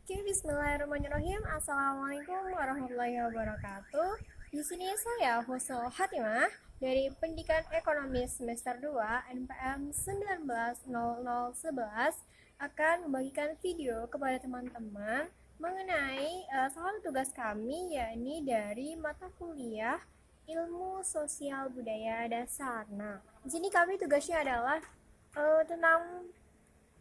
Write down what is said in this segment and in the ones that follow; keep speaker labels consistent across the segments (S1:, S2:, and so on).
S1: Oke, bismillahirrahmanirrahim. Assalamualaikum warahmatullahi wabarakatuh. Di sini saya Husnul Hatimah dari Pendidikan Ekonomi semester 2 NPM 190011 akan membagikan video kepada teman-teman mengenai salah satu tugas kami yakni dari mata kuliah Ilmu Sosial Budaya Dasar. Nah, di sini kami tugasnya adalah tentang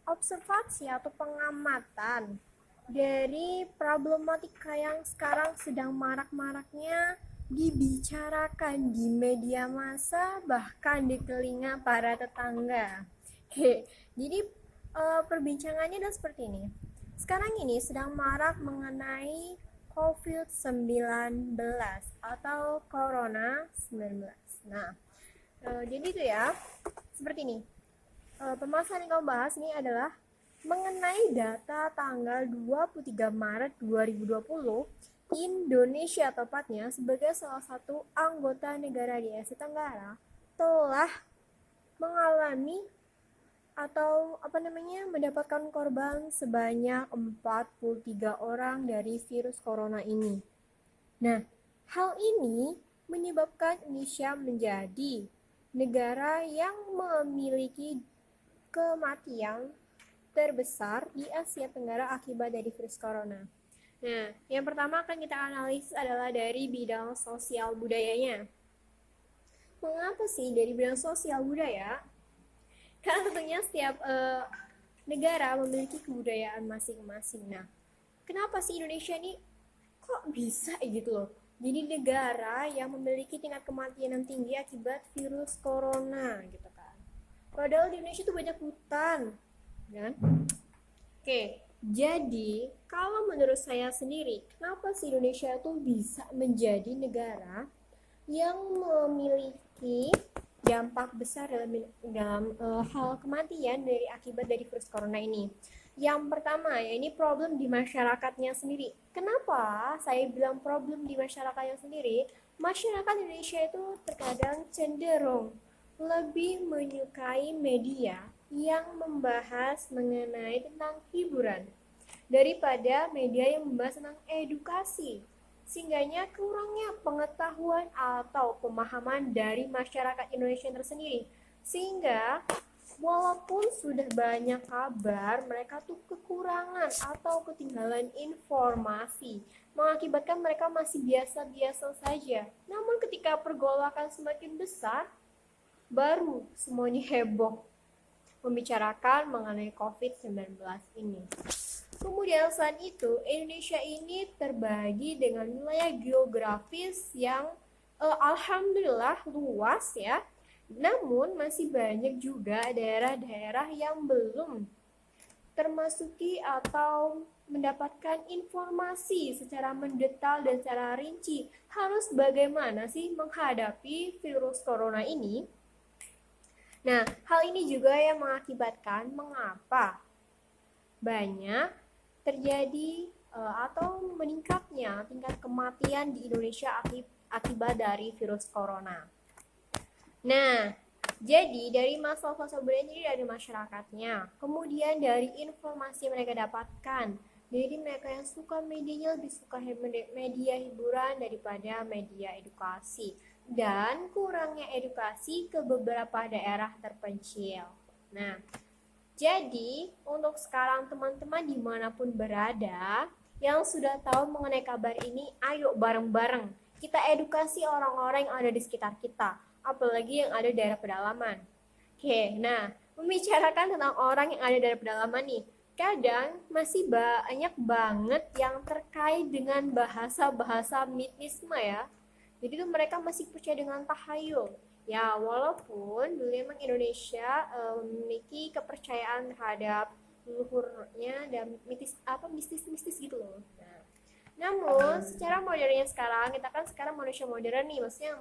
S1: observasi atau pengamatan dari problematika yang sekarang sedang marak-maraknya dibicarakan di media massa bahkan di telinga para tetangga. Oke, jadi perbincangannya adalah seperti ini. Sekarang ini sedang marak mengenai COVID-19 atau Corona 19. Nah, jadi itu ya, seperti ini. Pembahasan yang kamu bahas ini adalah mengenai data tanggal 23 Maret 2020 Indonesia tepatnya sebagai salah satu anggota negara di Asia Tenggara telah mengalami atau mendapatkan korban sebanyak 43 orang dari virus corona ini. Nah, hal ini menyebabkan Indonesia menjadi negara yang memiliki kematian terbesar di Asia Tenggara akibat dari virus corona. Nah, yang pertama akan kita analisis adalah dari bidang sosial budayanya. Mengapa sih dari bidang sosial budaya? Karena tentunya setiap negara memiliki kebudayaan masing-masing. Nah, kenapa sih Indonesia ini kok bisa gitu loh? Jadi negara yang memiliki tingkat kematian yang tinggi akibat virus corona gitu kan. Padahal di Indonesia tuh banyak hutan, kan? Oke, jadi kalau menurut saya sendiri, kenapa sih Indonesia tuh bisa menjadi negara yang memiliki dampak besar dalam hal kematian dari akibat dari virus corona ini? Yang pertama ya ini problem di masyarakatnya sendiri. Kenapa saya bilang problem di masyarakatnya sendiri? Masyarakat Indonesia itu terkadang cenderung lebih menyukai media yang membahas mengenai tentang hiburan daripada media yang membahas tentang edukasi. Sehingganya kurangnya pengetahuan atau pemahaman dari masyarakat Indonesia tersendiri. Sehingga walaupun sudah banyak kabar, mereka tuh kekurangan atau ketinggalan informasi, mengakibatkan mereka masih biasa-biasa saja. Namun ketika pergolakan semakin besar, baru semuanya heboh membicarakan mengenai COVID-19 ini. Kemudian selain itu, Indonesia ini terbagi dengan wilayah geografis yang alhamdulillah luas ya. Namun masih banyak juga daerah-daerah yang belum termasuki atau mendapatkan informasi secara mendetal dan secara rinci harus bagaimana sih menghadapi virus corona ini. Nah, hal ini juga yang mengakibatkan mengapa banyak terjadi atau meningkatnya tingkat kematian di Indonesia akibat dari virus corona. Nah, jadi dari masalah sosial budaya ini dari masyarakatnya, kemudian dari informasi yang mereka dapatkan, jadi mereka yang suka medianya lebih suka media hiburan daripada media edukasi, dan kurangnya edukasi ke beberapa daerah terpencil. Nah, jadi untuk sekarang teman-teman dimanapun berada yang sudah tahu mengenai kabar ini, ayo bareng-bareng kita edukasi orang-orang yang ada di sekitar kita, apalagi yang ada di daerah pedalaman. Oke, nah membicarakan tentang orang yang ada di daerah pedalaman nih, kadang masih banyak banget yang terkait dengan bahasa-bahasa mitisme ya. Jadi tuh mereka masih percaya dengan tahayul. Ya, walaupun dulu emang Indonesia memiliki kepercayaan terhadap leluhurnya dan mistis-mistis gitu loh. Nah, namun secara modernnya sekarang kita kan sekarang manusia modern nih, maksudnya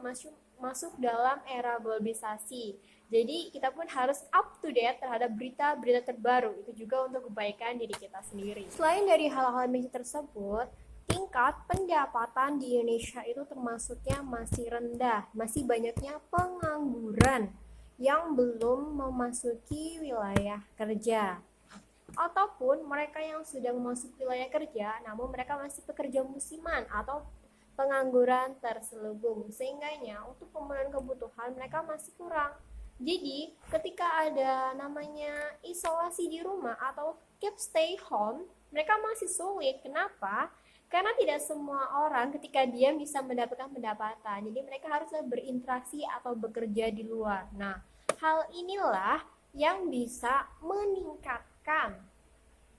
S1: masuk dalam era globalisasi. Jadi kita pun harus up to date terhadap berita-berita terbaru, itu juga untuk kebaikan diri kita sendiri. Selain dari hal-hal tersebut, tingkat pendapatan di Indonesia itu termasuknya masih rendah, masih banyaknya pengangguran yang belum memasuki wilayah kerja. ataupun mereka yang sudah memasuki wilayah kerja namun mereka masih pekerja musiman atau pengangguran terselubung, sehingganya untuk pemenuhan kebutuhan mereka masih kurang. Jadi ketika ada namanya isolasi di rumah atau keep stay home, mereka masih sulit. Kenapa? Karena tidak semua orang ketika dia bisa mendapatkan pendapatan, jadi mereka harusnya berinteraksi atau bekerja di luar. Nah, hal inilah yang bisa meningkatkan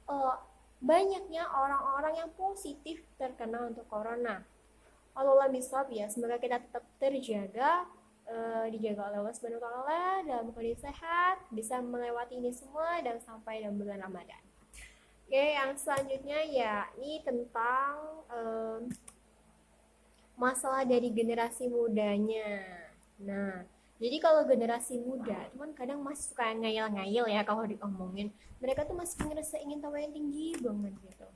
S1: uh, banyaknya orang-orang yang positif terkena untuk corona. Allah bisawab ya, semoga kita tetap terjaga, dijaga oleh Allah Subhanahu wa taala dalam kondisi sehat, bisa melewati ini semua dan sampai dalam bulan Ramadan. Oke, yang selanjutnya ya ini tentang masalah dari generasi mudanya. Nah, jadi kalau generasi muda itu kan kadang masih suka ngayal-ngayal ya kalau diomongin. Mereka tuh masih ngerasa ingin tahu yang tinggi banget gitu.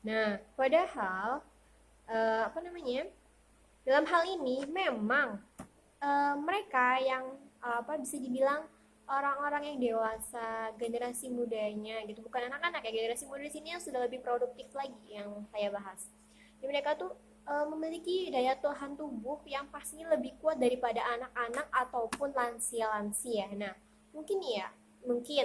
S1: Nah, padahal apa namanya? Dalam hal ini memang mereka yang apa bisa dibilang orang-orang yang dewasa, generasi mudanya gitu, bukan anak-anak ya, generasi muda di sini yang sudah lebih produktif lagi yang saya bahas. Jadi mereka tuh memiliki daya tahan tubuh yang pastinya lebih kuat daripada anak-anak ataupun lansia-lansia. Nah, mungkin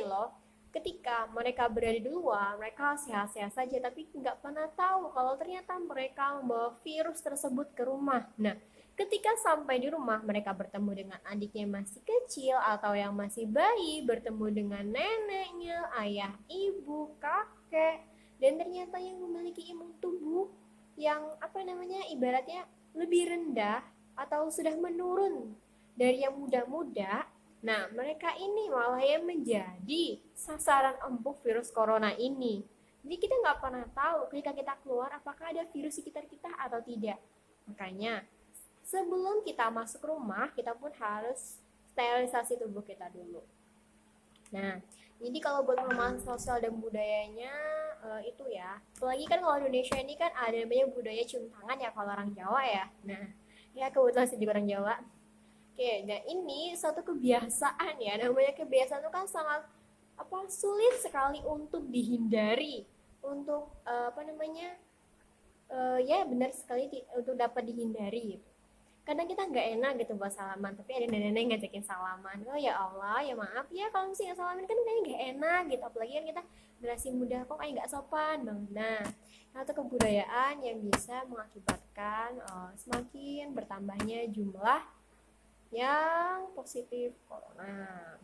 S1: loh, ketika mereka berada di luar, mereka sehat-sehat saja, tapi nggak pernah tahu kalau ternyata mereka membawa virus tersebut ke rumah. Nah, ketika sampai di rumah, mereka bertemu dengan adiknya yang masih kecil atau yang masih bayi, bertemu dengan neneknya, ayah, ibu, kakek, dan ternyata yang memiliki imun tubuh yang apa namanya ibaratnya lebih rendah atau sudah menurun dari yang muda-muda. Nah, mereka ini malah yang menjadi sasaran empuk virus corona ini. Jadi kita nggak pernah tahu ketika kita keluar apakah ada virus di sekitar kita atau tidak. Makanya sebelum kita masuk rumah, kita pun harus sterilisasi tubuh kita dulu. Nah, jadi kalau buat pengembangan sosial dan budayanya itu ya. Apalagi kan kalau Indonesia ini kan ada namanya budaya cium tangan ya kalau orang Jawa ya. Nah, ya kebetulan saya juga orang Jawa. Oke, nah ini suatu kebiasaan ya. Namanya kebiasaan itu kan sangat sulit sekali untuk dihindari. Untuk apa namanya? Ya benar sekali untuk dapat dihindari gitu. Kadang kita nggak enak gitu buat salaman, tapi ada nenek-nenek ngajakin salaman. Oh ya Allah, ya maaf ya kalau misalnya salaman kan kayaknya nggak enak gitu. Apalagi kan kita generasi muda kok kayak nggak sopan bang. Nah, satu kebudayaan yang bisa mengakibatkan semakin bertambahnya jumlah yang positif corona.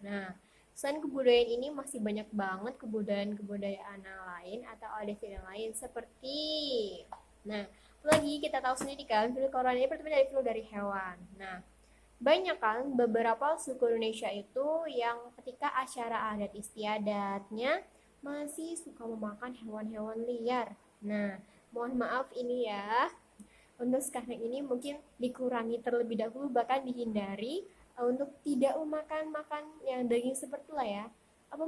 S1: Nah, selain kebudayaan ini masih banyak banget kebudayaan-kebudayaan lain atau adat yang lain seperti, nah, lagi kita tahu sendiri kan flu corona ini pertama dari flu dari hewan. Nah, banyak kan beberapa suku Indonesia itu yang ketika acara adat istiadatnya masih suka memakan hewan-hewan liar. Nah, mohon maaf ini ya, untuk sekarang ini mungkin dikurangi terlebih dahulu, bahkan dihindari untuk tidak memakan yang daging seperti itulah ya. Apa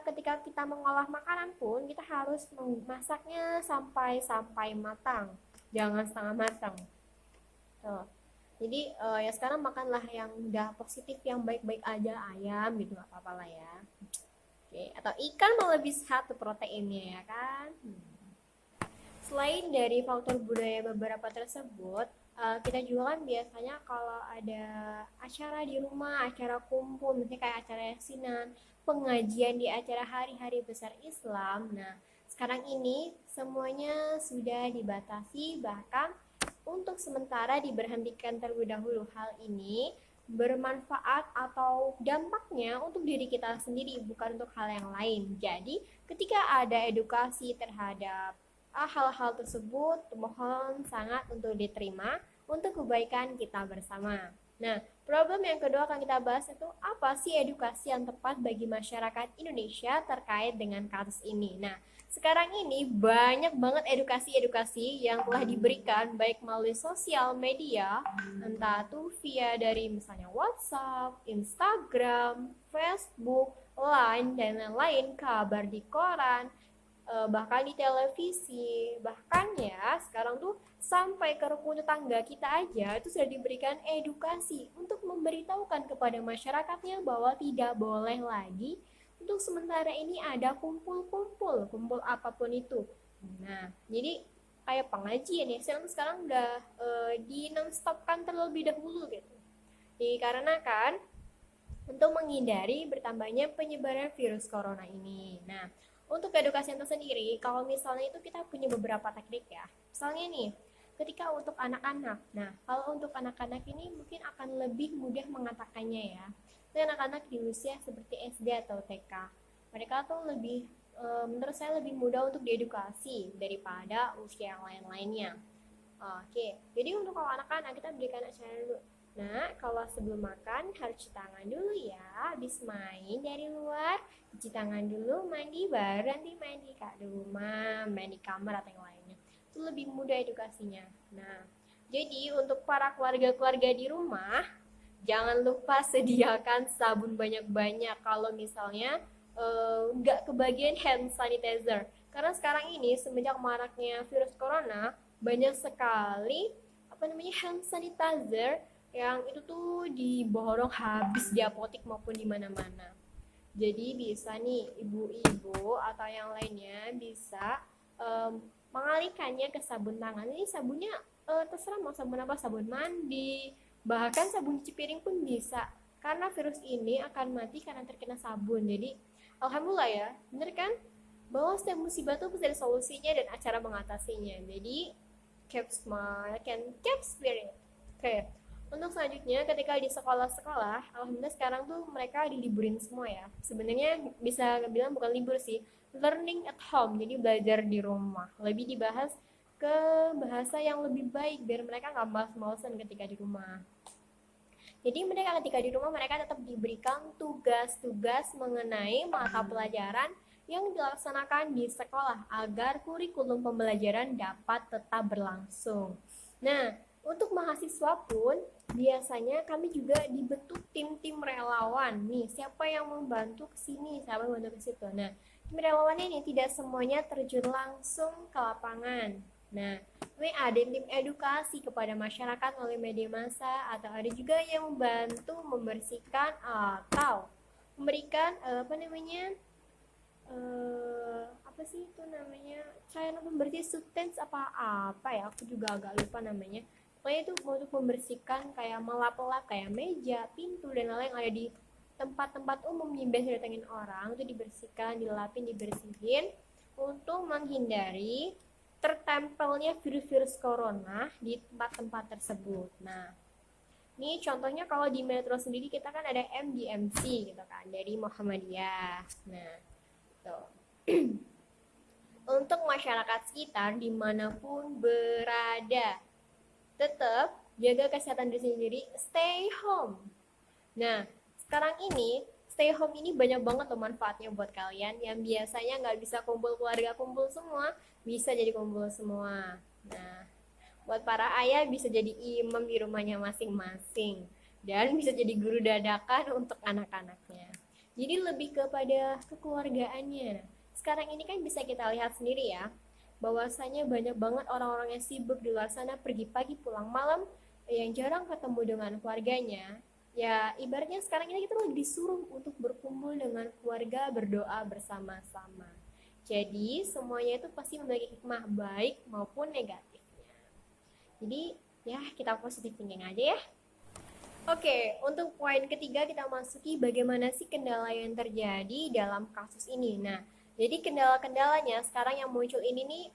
S1: ketika kita mengolah makanan pun kita harus memasaknya sampai matang, jangan setengah matang. Tuh. Jadi ya sekarang makanlah yang udah positif, yang baik-baik aja, ayam gitu nggak apa-apa lah ya. Oke, atau ikan malah lebih sehat tuh proteinnya ya kan. Selain dari faktor budaya beberapa tersebut, kita juga kan biasanya kalau ada acara di rumah, acara kumpul, misalnya kayak acara yasinan, pengajian di acara hari-hari besar Islam. Nah, sekarang ini semuanya sudah dibatasi, bahkan untuk sementara diberhentikan terlebih dahulu. Hal ini bermanfaat atau dampaknya untuk diri kita sendiri, bukan untuk hal yang lain. Jadi, ketika ada edukasi terhadap hal-hal tersebut, mohon sangat untuk diterima untuk kebaikan kita bersama. Nah, problem yang kedua akan kita bahas itu apa sih edukasi yang tepat bagi masyarakat Indonesia terkait dengan kasus ini. Nah, sekarang ini banyak banget edukasi-edukasi yang telah diberikan baik melalui sosial media, entah itu via dari misalnya WhatsApp, Instagram, Facebook, Line, dan lain-lain, kabar di koran, bahkan di televisi, bahkan ya sekarang tuh sampai ke rukun tetangga kita aja itu sudah diberikan edukasi untuk memberitahukan kepada masyarakatnya bahwa tidak boleh lagi untuk sementara ini ada kumpul apapun itu. Nah, jadi kayak pengajian ya, sekarang udah di non-stopkan terlebih dahulu gitu. Dikarenakan untuk menghindari bertambahnya penyebaran virus corona ini. Nah, untuk edukasi itu sendiri, kalau misalnya itu kita punya beberapa teknik ya. Misalnya nih, ketika untuk anak-anak. Nah, kalau untuk anak-anak ini mungkin akan lebih mudah mengatakannya ya. Itu anak-anak di usia seperti SD atau TK. Mereka tuh lebih menurut saya lebih mudah untuk diedukasi daripada usia yang lain-lainnya. Oke, jadi untuk kalau anak-anak kita berikan acara dulu. Nah, kalau sebelum makan harus cuci tangan dulu ya. Habis main dari luar, cuci tangan dulu, mandi, baru nanti main di rumah, main di kamar atau yang lainnya. Itu lebih mudah edukasinya. Nah, jadi untuk para keluarga-keluarga di rumah, jangan lupa sediakan sabun banyak-banyak kalau misalnya nggak kebagian hand sanitizer. Karena sekarang ini semenjak maraknya virus corona, banyak sekali hand sanitizer yang itu tuh diborong habis di apotek maupun di mana-mana. Jadi bisa nih ibu-ibu atau yang lainnya bisa mengalihkannya ke sabun tangan. Ini sabunnya terserah mau sabun apa, sabun mandi, bahkan sabun cuci piring pun bisa. Karena virus ini akan mati karena terkena sabun. Jadi alhamdulillah ya, bener kan? Bahwa setiap musibah itu pasti ada solusinya dan cara mengatasinya. Jadi keep smile can keep spirit. Oke. Untuk selanjutnya ketika di sekolah-sekolah, alhamdulillah sekarang tuh mereka diliburin semua ya. Sebenarnya bisa bilang bukan libur sih, learning at home, jadi belajar di rumah. Lebih dibahas ke bahasa yang lebih baik biar mereka nggak malas-malasan ketika di rumah. Jadi mereka ketika di rumah mereka tetap diberikan tugas-tugas mengenai mata pelajaran yang dilaksanakan di sekolah agar kurikulum pembelajaran dapat tetap berlangsung. Nah, untuk mahasiswa pun biasanya kami juga dibentuk tim-tim relawan nih, siapa yang membantu ke sini, siapa yang membantu ke situ. Nah, tim relawannya ini tidak semuanya terjun langsung ke lapangan. Nah, ini ada tim edukasi kepada masyarakat oleh media massa, atau ada juga yang membantu membersihkan atau memberikan apa sih itu namanya, cairan pembersih substance apa ya, aku juga agak lupa namanya. Pokoknya itu untuk membersihkan kayak melap-lap kayak meja, pintu dan lain-lain yang ada di tempat-tempat umum yang biasa datengin orang, itu dibersihkan, dilapin, dibersihin untuk menghindari tertempelnya virus-virus corona di tempat-tempat tersebut. Nah, ini contohnya kalau di Metro sendiri kita kan ada MDMC gitu kan, dari Muhammadiyah. Nah, tuh. Untuk masyarakat sekitar dimanapun berada, tetap jaga kesehatan diri sendiri, stay home. Nah, sekarang ini stay home ini banyak banget loh manfaatnya buat kalian yang biasanya nggak bisa kumpul keluarga, kumpul semua, bisa jadi kumpul semua. Nah, buat para ayah bisa jadi imam di rumahnya masing-masing dan bisa jadi guru dadakan untuk anak-anaknya. Jadi lebih kepada kekeluargaannya. Sekarang ini kan bisa kita lihat sendiri ya, bahwasanya banyak banget orang-orang yang sibuk di luar sana, pergi pagi pulang malam, yang jarang ketemu dengan keluarganya. Ya ibaratnya sekarang ini kita lagi disuruh untuk berkumpul dengan keluarga, berdoa bersama-sama. Jadi semuanya itu pasti memiliki hikmah baik maupun negatifnya. Jadi ya kita positive thinking aja ya. Oke, untuk poin ketiga kita masuki bagaimana sih kendala yang terjadi dalam kasus ini. Nah, jadi kendala-kendalanya sekarang yang muncul ini nih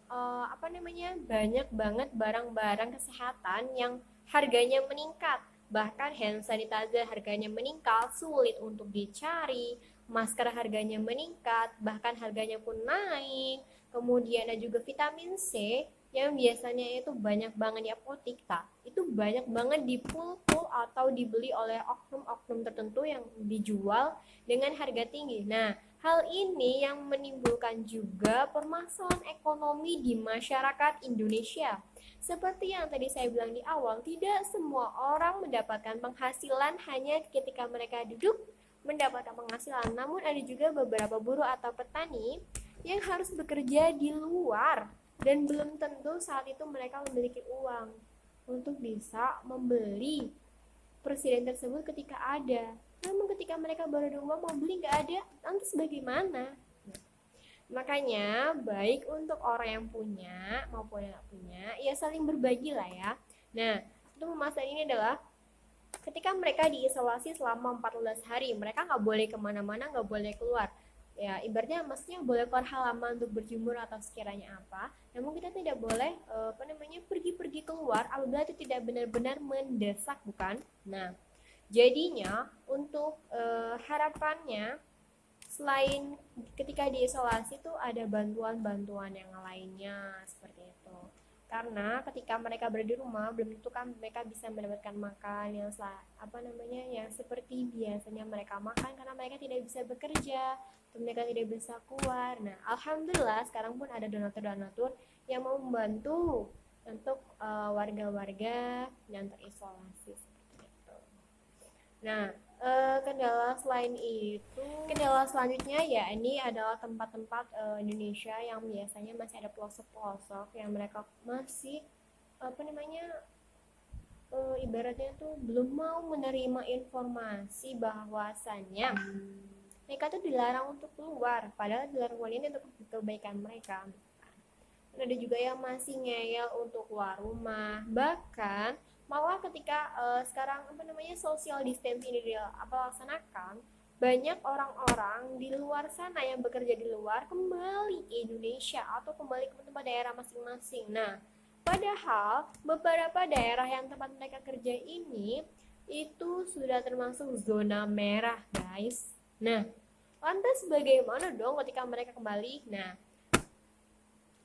S1: banyak banget barang-barang kesehatan yang harganya meningkat. Bahkan hand sanitizer harganya meningkat, sulit untuk dicari, masker harganya meningkat, bahkan harganya pun naik. Kemudian ada juga vitamin C yang biasanya itu banyak banget di apotek, itu banyak banget di pool atau dibeli oleh oknum-oknum tertentu yang dijual dengan harga tinggi. Nah, hal ini yang menimbulkan juga permasalahan ekonomi di masyarakat Indonesia. Seperti yang tadi saya bilang di awal, tidak semua orang mendapatkan penghasilan hanya ketika mereka duduk mendapatkan penghasilan. Namun ada juga beberapa buruh atau petani yang harus bekerja di luar dan belum tentu saat itu mereka memiliki uang untuk bisa membeli presiden tersebut ketika ada. namun ketika mereka baru ada uang mau beli nggak ada, lantas bagaimana? Makanya baik untuk orang yang punya maupun yang nggak punya, ya saling berbagi lah ya. Nah, untuk pemasaran ini adalah ketika mereka diisolasi selama 14 hari, mereka nggak boleh kemana-mana, nggak boleh keluar. Ya, ibaratnya maksudnya boleh keluar halaman untuk berjemur atau sekiranya apa. Namun kita tidak boleh pergi-pergi keluar apabila itu tidak benar-benar mendesak, bukan? Nah, jadinya untuk harapannya selain ketika diisolasi tuh ada bantuan-bantuan yang lainnya seperti itu. Karena ketika mereka berada di rumah belum tentu kan mereka bisa mendapatkan makan yang yang seperti biasanya mereka makan karena mereka tidak bisa bekerja, atau mereka tidak bisa keluar. Nah, alhamdulillah sekarang pun ada donatur-donatur yang mau membantu untuk warga-warga yang terisolasi seperti itu. Nah, kendala selanjutnya ya ini adalah tempat-tempat Indonesia yang biasanya masih ada pelosok-pelosok yang mereka masih ibaratnya tuh belum mau menerima informasi bahwasannya mereka tuh dilarang untuk keluar, padahal dilarang keluar ini untuk kebaikan mereka. Ada juga yang masih ngeyel untuk keluar rumah, bahkan malah ketika sekarang social distancing ini dilaksanakan, banyak orang-orang di luar sana yang bekerja di luar kembali ke Indonesia atau kembali ke tempat daerah masing-masing. Nah, padahal beberapa daerah yang tempat mereka kerja ini itu sudah termasuk zona merah, guys. Nah, lantas bagaimana dong ketika mereka kembali? Nah,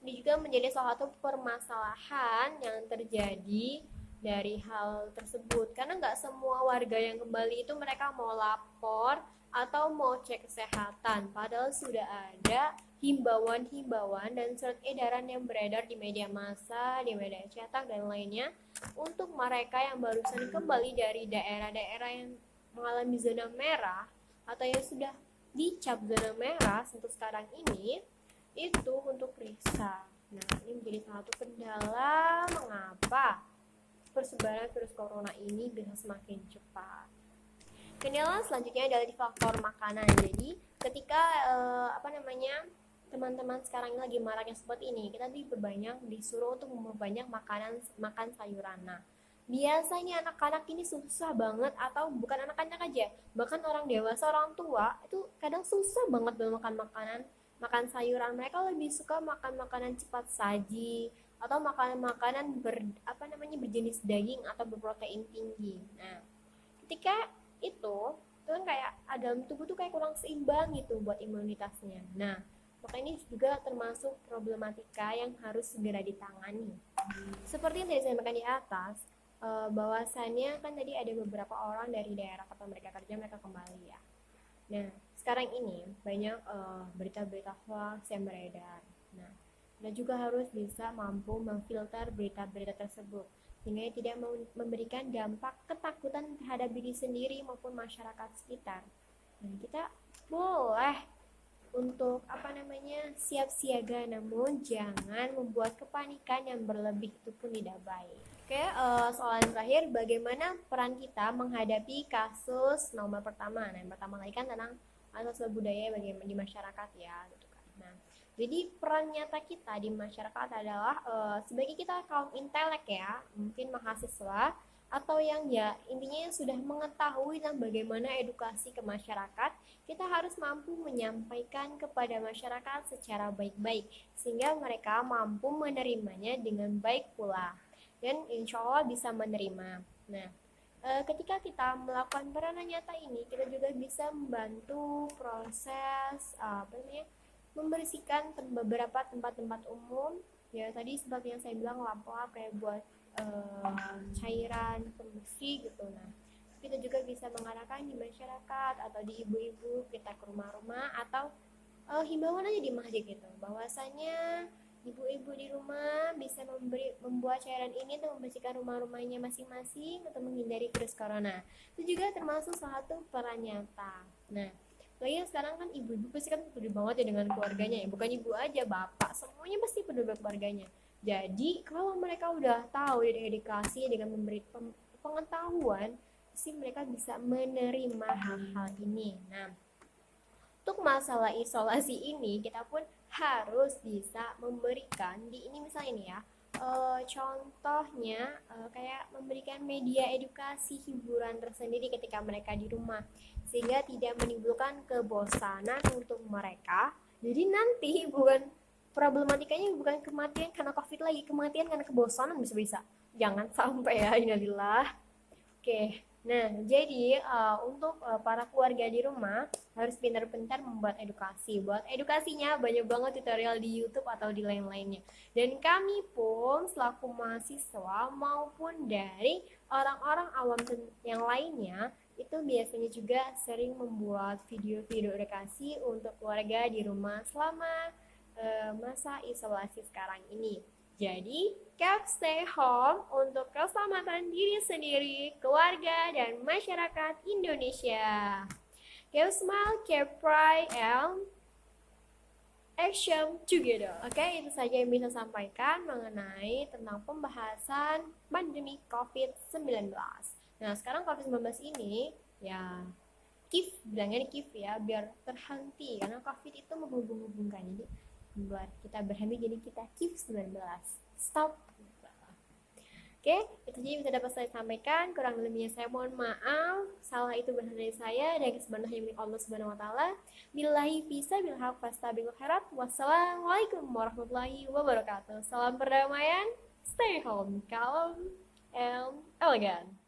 S1: ini juga menjadi salah satu permasalahan yang terjadi dari hal tersebut, karena nggak semua warga yang kembali itu mereka mau lapor atau mau cek kesehatan, padahal sudah ada himbauan-himbauan dan surat edaran yang beredar di media massa, di media cetak dan lainnya untuk mereka yang barusan kembali dari daerah-daerah yang mengalami zona merah atau yang sudah dicap zona merah untuk sekarang ini itu untuk periksa. Nah, ini menjadi salah satu kendala mengapa persebaran virus corona ini bisa semakin cepat. Kendala selanjutnya adalah di faktor makanan. Jadi, ketika teman-teman sekarang ini lagi maraknya seperti ini, kita disuruh untuk memperbanyak makan sayuran. Nah, biasanya anak-anak ini susah banget, atau bukan anak-anak aja, bahkan orang dewasa, orang tua itu kadang susah banget makan sayuran. Mereka lebih suka makan makanan cepat saji atau makanan-makanan berjenis daging atau berprotein tinggi. Nah, ketika itu kan kayak dalam tubuh tuh kayak kurang seimbang gitu buat imunitasnya. Nah, maka ini juga termasuk problematika yang harus segera ditangani. Seperti yang tadi saya sampaikan di atas, bahwasannya kan tadi ada beberapa orang dari daerah tempat mereka kerja mereka kembali ya. Nah, sekarang ini banyak berita-berita hoax yang beredar. Nah, Anda juga harus bisa mampu memfilter berita-berita tersebut sehingga tidak memberikan dampak ketakutan terhadap diri sendiri maupun masyarakat sekitar. Nah, kita boleh untuk siap siaga, namun jangan membuat kepanikan yang berlebih, itu pun tidak baik. Oke, soal yang terakhir, bagaimana peran kita menghadapi kasus nomor pertama. Nah, yang pertama lagi kan tentang sosial budaya bagaimana di masyarakat ya gitu kan. Nah, jadi peran nyata kita di masyarakat adalah sebagai kita kaum intelek ya, mungkin mahasiswa atau yang ya intinya yang sudah mengetahui tentang bagaimana edukasi ke masyarakat, kita harus mampu menyampaikan kepada masyarakat secara baik-baik sehingga mereka mampu menerimanya dengan baik pula dan insya Allah bisa menerima. Nah, ketika kita melakukan peranan nyata ini, kita juga bisa membantu proses membersihkan beberapa tempat-tempat umum. Ya tadi seperti yang saya bilang, lap-lap kayak buat cairan pembersih gitu. Nah, kita juga bisa mengadakan di masyarakat atau di ibu-ibu kita ke rumah-rumah atau himbauan aja di masjid gitu, bahwasanya ibu-ibu di rumah bisa membuat cairan ini untuk membersihkan rumah-rumahnya masing-masing untuk menghindari virus corona. Itu juga termasuk salah satu peran nyata. Nah, lagi sekarang kan ibu-ibu pasti kan peduli banget ya dengan keluarganya ya, bukan ibu aja, bapak, semuanya pasti peduli dengan keluarganya. Jadi kalau mereka udah tahu dan edukasi dengan memberi pengetahuan sih mereka bisa menerima hal-hal ini. Nah, untuk masalah isolasi ini kita pun harus bisa memberikan di ini misalnya ini ya, contohnya kayak memberikan media edukasi hiburan tersendiri ketika mereka di rumah sehingga tidak menimbulkan kebosanan untuk mereka. Jadi nanti bukan problematikanya bukan kematian karena covid lagi, kematian karena kebosanan bisa-bisa. Jangan sampai ya, innalillah. Oke, nah jadi untuk para keluarga di rumah harus pintar-pintar membuat edukasi. Buat edukasinya banyak banget tutorial di YouTube atau di lain-lainnya. Dan kami pun selaku mahasiswa maupun dari orang-orang awam yang lainnya itu biasanya juga sering membuat video-video edukasi untuk keluarga di rumah selama masa isolasi sekarang ini. Jadi, keep stay home untuk keselamatan diri sendiri, keluarga, dan masyarakat Indonesia. Keep smile, keep pride, and action together. Oke, itu saja yang bisa sampaikan mengenai tentang pembahasan pandemi COVID-19. Nah, sekarang COVID-19 ini, ya, bilangnya keep ya, biar terhenti. Karena COVID itu menghubung-hubungkan. Jadi, buat kita berhenti jadi kita keep 19 stop. Oke, itu saja yang bisa dapat saya sampaikan. Kurang lebihnya saya mohon maaf. Salah itu berasal dari saya dan kesempurnaan hanya milik Allah Subhanahu wa taala. Billahi fisa bil haq fastabiqul khairat. Wassalamualaikum warahmatullahi wabarakatuh. Salam perdamaian. Stay home, calm and elegant.